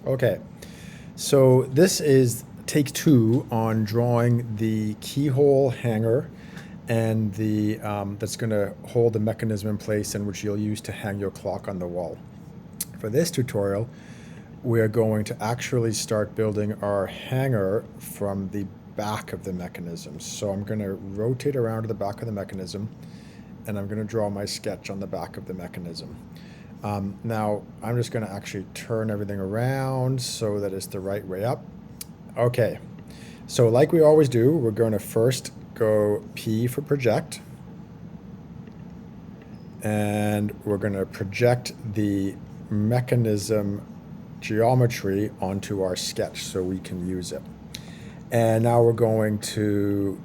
Okay, so this is take two on drawing the keyhole hanger and the that's going to hold the mechanism in place and which you'll use to hang your clock on the wall. For this tutorial, we're going to actually start building our hanger from the back of the mechanism. So I'm going to rotate around to the back of the mechanism and I'm going to draw my sketch on the back of the mechanism. Now I'm just going to actually turn everything around so that it's the right way up. Okay, so like we always do, we're going to first go P for project, and we're going to project the mechanism geometry onto our sketch so we can use it. And now we're going to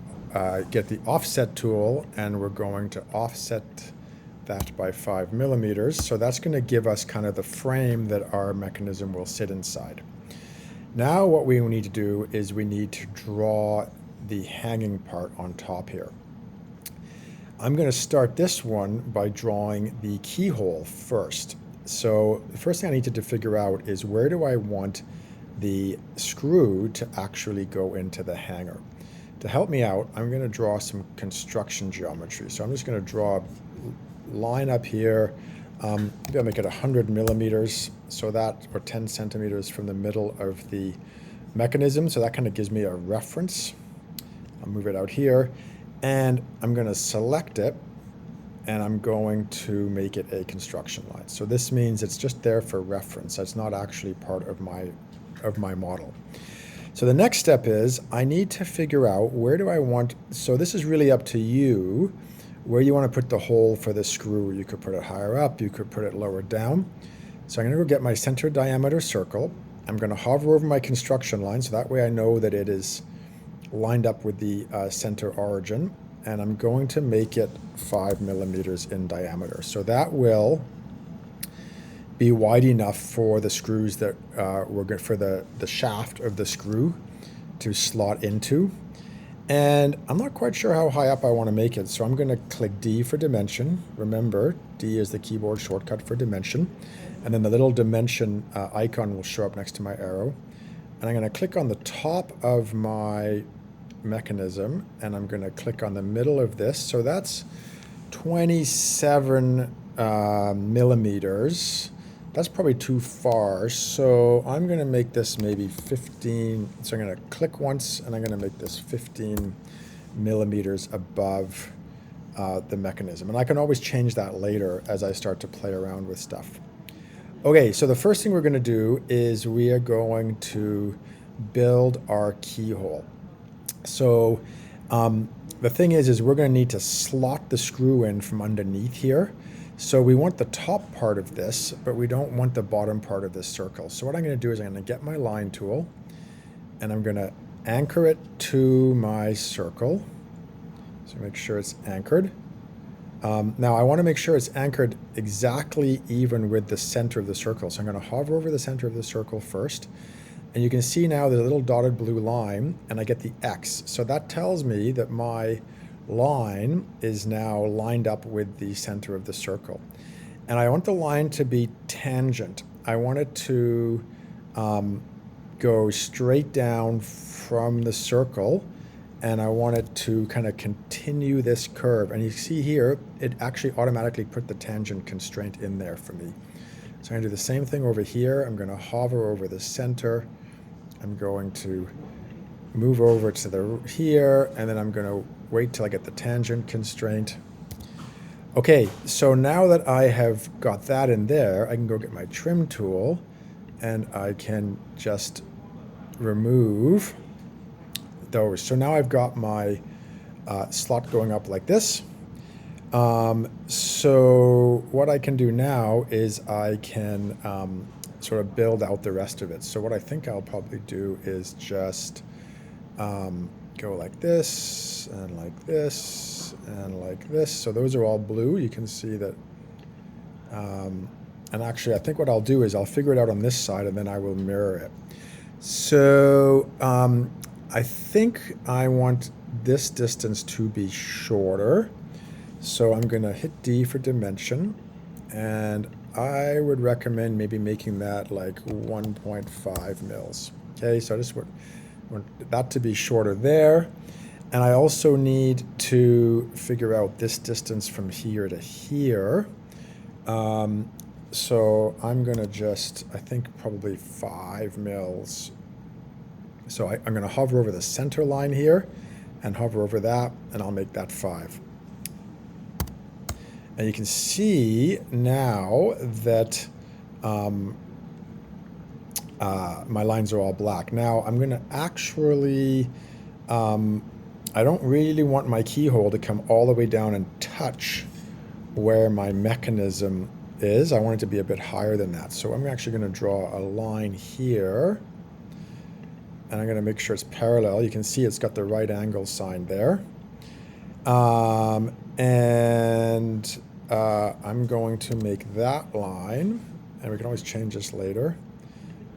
get the offset tool, and we're going to offset that by 5 millimeters. So that's going to give us kind of the frame that our mechanism will sit inside. Now what we need to do is we need to draw the hanging part on top here. I'm going to start this one by drawing the keyhole first. So the first thing I need to figure out is where do I want the screw to actually go into the hanger. To help me out, I'm going to draw some construction geometry. So I'm just going to draw a line up here. Maybe I'll make it 100 millimeters, so that, or 10 centimeters from the middle of the mechanism. So that kind of gives me a reference. I'll move it out here, and I'm going to select it, and I'm going to make it a construction line. So this means it's just there for reference. It's not actually part of my model. So the next step is I need to figure out where do I want, so this is really up to you, where you want to put the hole for the screw. You could put it higher up, you could put it lower down. So I'm going to go get my center diameter circle. I'm going to hover over my construction line, so that way I know that it is lined up with the center origin, and I'm going to make it 5 millimeters in diameter. So that will be wide enough for the screws that we're good for the shaft of the screw to slot into. And I'm not quite sure how high up I want to make it, so I'm going to click D for dimension. Remember, D is the keyboard shortcut for dimension. And then the little dimension icon will show up next to my arrow. And I'm going to click on the top of my mechanism, and I'm going to click on the middle of this. So that's 27 millimeters. That's probably too far, so I'm going to make this maybe 15. So I'm going to click once, and I'm going to make this 15 millimeters above the mechanism. And I can always change that later as I start to play around with stuff. Okay, so the first thing we're going to do is we are going to build our keyhole. So the thing is we're going to need to slot the screw in from underneath here. So we want the top part of this, but we don't want the bottom part of this circle. So what I'm going to do is I'm going to get my line tool, and I'm going to anchor it to my circle. So make sure it's anchored. Now I want to make sure it's anchored exactly even with the center of the circle. So I'm going to hover over the center of the circle first. And you can see now there's a little dotted blue line, and I get the X. So that tells me that my line is now lined up with the center of the circle. And I want the line to be tangent. I want it to go straight down from the circle, and I want it to kind of continue this curve. And you see here, it actually automatically put the tangent constraint in there for me. So I'm going to do the same thing over here. I'm going to hover over the center. I'm going to move over to the here, and then I'm going to wait till I get the tangent constraint. Okay, so now that I have got that in there, I can go get my trim tool, and I can just remove those. So now I've got my slot going up like this. So what I can do now is I can sort of build out the rest of it. So what I think I'll probably do is just go like this, and like this, and like this. So those are all blue. You can see that. And actually, I think what I'll do is I'll figure it out on this side, and then I will mirror it. So I think I want this distance to be shorter. So I'm going to hit D for dimension, and I would recommend maybe making that like 1.5 mils. Okay, so I just want that to be shorter there. And I also need to figure out this distance from here to here. So I'm going to just, I think probably 5 mils. So I'm going to hover over the center line here and hover over that, and I'll make that 5. And you can see now that my lines are all black. Now I'm going to actually, I don't really want my keyhole to come all the way down and touch where my mechanism is. I want it to be a bit higher than that. So I'm actually going to draw a line here, and I'm going to make sure it's parallel. You can see it's got the right angle sign there. And I'm going to make that line, and we can always change this later.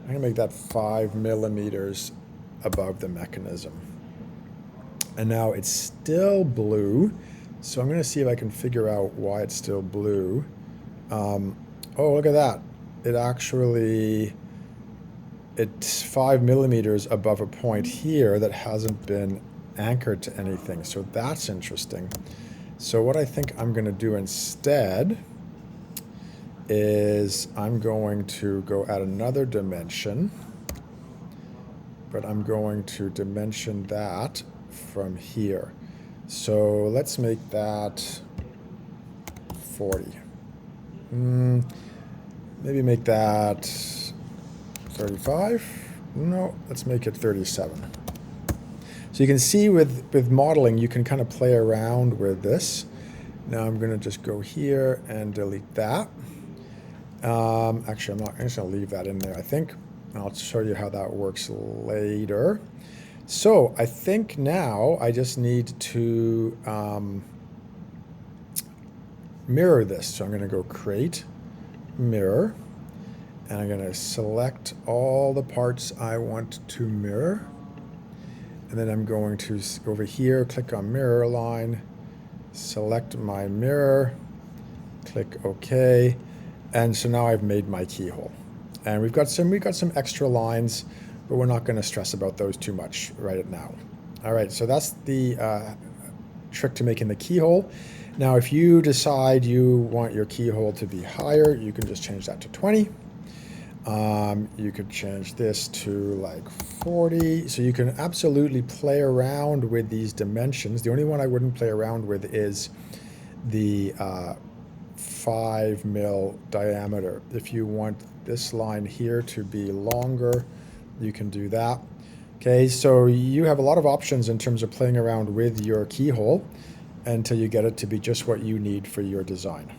I'm going to make that 5 millimeters above the mechanism. And now it's still blue, so I'm going to see if I can figure out why it's still blue. Oh, look at that. It's 5 millimeters above a point here that hasn't been anchored to anything, so that's interesting. So what I think I'm going to do instead is I'm going to go add another dimension, but I'm going to dimension that from here. So let's make that 40. Maybe make that 35. No, let's make it 37. So you can see with modeling, you can kind of play around with this. Now I'm going to just go here and delete that. Actually, I'm just going to leave that in there, I think. I'll show you how that works later. So I think now I just need to mirror this. So I'm going to go create, mirror, and I'm going to select all the parts I want to mirror. And then I'm going to go over here, click on mirror line, select my mirror, click OK. And so now I've made my keyhole. And we've got some extra lines, but we're not going to stress about those too much right now. All right, so that's the trick to making the keyhole. Now, if you decide you want your keyhole to be higher, you can just change that to 20. You could change this to like 40. So you can absolutely play around with these dimensions. The only one I wouldn't play around with is the 5 mil diameter. If you want this line here to be longer, you can do that. Okay, so you have a lot of options in terms of playing around with your keyhole until you get it to be just what you need for your design.